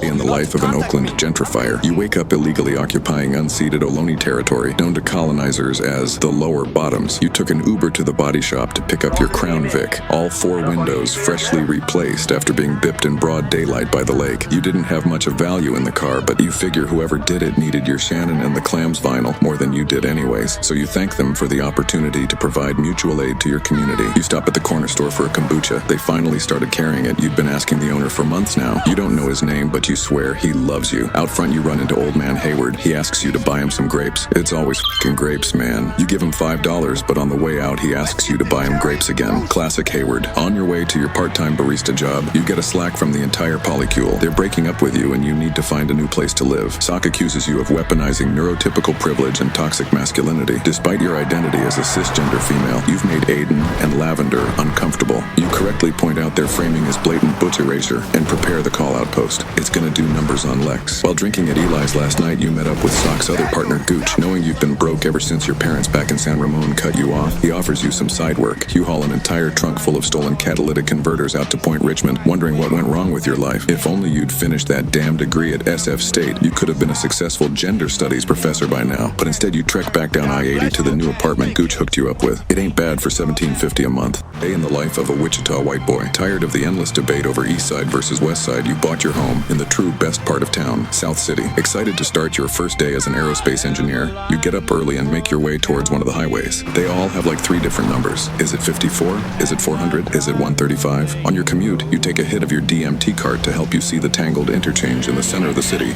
In the life of an Oakland gentrifier, you wake up illegally occupying unceded Ohlone territory, known to colonizers as the Lower Bottoms. You took an Uber to the body shop to pick up your Crown Vic, all 4 windows freshly replaced after being bipped in broad daylight by the lake. You didn't have much of value in the car, but you figure whoever did it needed your Shannon and the Clams vinyl more than you did anyways, so you thank them for the opportunity to provide mutual aid to your community. You stop at the corner store for a kombucha. They finally started carrying it. You'd been asking the owner for months now. You don't know his name, but you swear he loves you. Out front, you run into Old Man Hayward. He asks you to buy him some grapes. It's always f***ing grapes, man. You give him $5, but on the way out, he asks you to buy him grapes again. Classic Hayward. On your way to your part-time barista job, you get a slack from the entire polycule. They're breaking up with you, and you need to find a new place to live. Sock accuses you of weaponizing neurotypical privilege and toxic masculinity. Despite your identity as a cisgender female, you've made Aiden and Lavender uncomfortable. You correctly point out their framing as blatant butch erasure and prepare the call-out post. It's gonna do numbers on Lex. While drinking at Eli's last night, you met up with Sock's other partner, Gooch. Knowing you've been broke ever since your parents back in San Ramon cut you off, he offers you some side work. You haul an entire trunk full of stolen catalytic converters out to Point Richmond, wondering what went wrong with your life. If only you'd finished that damn degree at SF State, you could have been a successful gender studies professor by now. But instead you trek back down I-80 to the new apartment Gooch hooked you up with. It ain't bad for $17.50 a month. Day in the life of a Wichita white boy. Tired of the endless debate over East Side versus West Side, you bought your home in the true best part of town, South City. Excited to start your first day as an aerospace engineer, you get up early and make your way towards one of the highways. They all have like 3 different numbers. Is it 54? Is it 400? Is it 135? On your commute, you take a hit of your DMT cart to help you see the tangled interchange in the center of the city.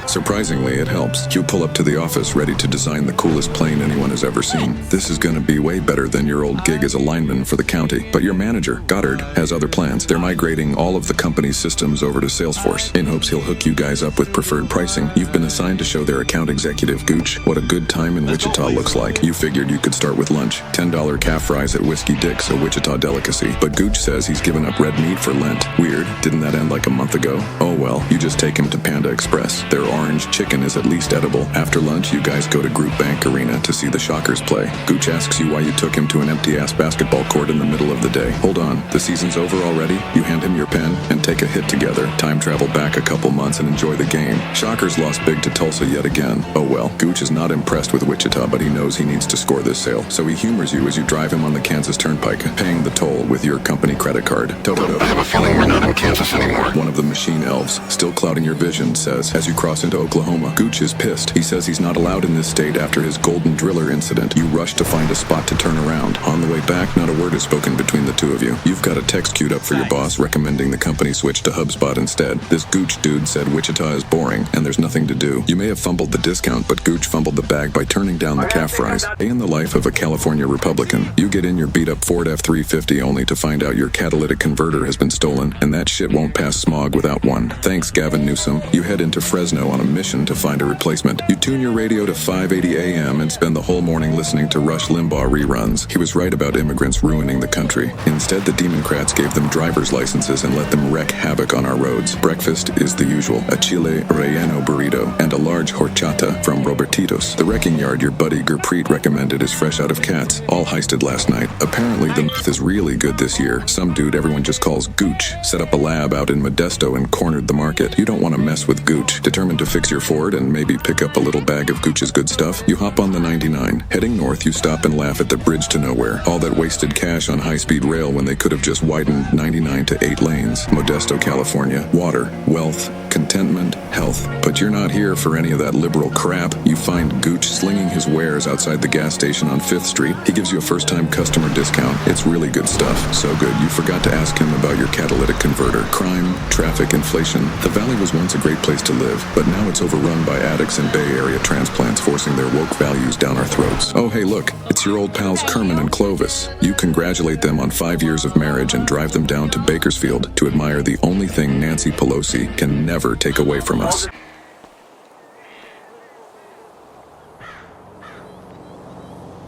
Surprisingly, it helps. You pull up to the office ready to design the coolest plane anyone has ever seen. This is gonna be way better than your old gig as a lineman for the county. But your manager, Goddard, has other plans. They're migrating all of the company's systems over to Salesforce in hopes he'll hook you guys up with preferred pricing. You've been assigned to show their account executive, Gooch, what a good time in Wichita looks like. You figured you could start with lunch. $10 calf fries at Whiskey Dick's, a Wichita delicacy. But Gooch says he's given up red meat for Lent. Weird. Didn't that end like a month ago? Oh well, you just take him to Panda Express. Their orange chicken is at least edible. After lunch, you guys go to Group Bank Arena to see the Shockers play. Gooch asks you why you took him to an empty-ass basketball court in the middle of the day. Hold on, the season's over already? You hand him your pen and take a hit together. Time travel back a couple months and enjoy the game. Shockers lost big to Tulsa yet again. Oh well, Gooch is not impressed with Wichita, but he knows he needs to score this sale. So he humors you as you drive him on the Kansas Turnpike, paying the toll with your company credit card. Toto. I have a feeling we're not in Kansas anymore. One of the machine elves, still clouding your vision, says as you cross into Oklahoma. Gooch is pissed. He says he's not allowed in this state after his golden driller incident. You rush to find a spot to turn around. On the way back, not a word is spoken between the two of you. You've got a text queued up for your boss recommending the company switch to HubSpot instead. This Gooch dude said Wichita is boring and there's nothing to do. You may have fumbled the discount, but Gooch fumbled the bag by turning down the calf fries. Day in the life of a California Republican. You get in your beat-up Ford F-350 only to find out your catalytic converter has been stolen, and that shit won't pass smog without one. Thanks, Gavin Newsom. You head into Fresno on a mission to find a replacement. You tune your radio to 580 AM and spend the whole morning listening to Rush Limbaugh reruns. He was right about immigrants ruining the country. Instead, the Democrats gave them driver's licenses and let them wreak havoc on our roads. Breakfast is the usual. A chile relleno burrito and a large horchata from Robertitos. The wrecking yard your buddy Gurpreet recommended is fresh out of Cats, all heisted last night. Apparently, the meth is really good this year. Some dude everyone just calls Gooch set up a lab out in Modesto and cornered the market. You don't want to mess with Gooch. Determined to fix your Ford and maybe pick up a little bag of Gooch's good stuff, you hop on the 99. Heading north, you stop and laugh at the bridge to nowhere. All that wasted cash on high-speed rail when they could have just widened 99 to 8 lanes. Modesto, California. Water, wealth, contentment, health. But you're not here for any of that liberal crap. You find Gooch slinging his wares outside the gas station on 5th Street. He gives you a first-time customer discount. It's really good stuff. So good, you forgot to ask him about your catalytic converter. Crime, traffic, inflation. The Valley was once a great place to live, but now it's overrun by addicts and Bay Area transplants forcing their woke values down our throats. Oh, hey, look, it's your old pals Kerman and Clovis. You congratulate them on 5 years of marriage and drive them down to Bakersfield to admire the only thing Nancy Pelosi can never take away from us.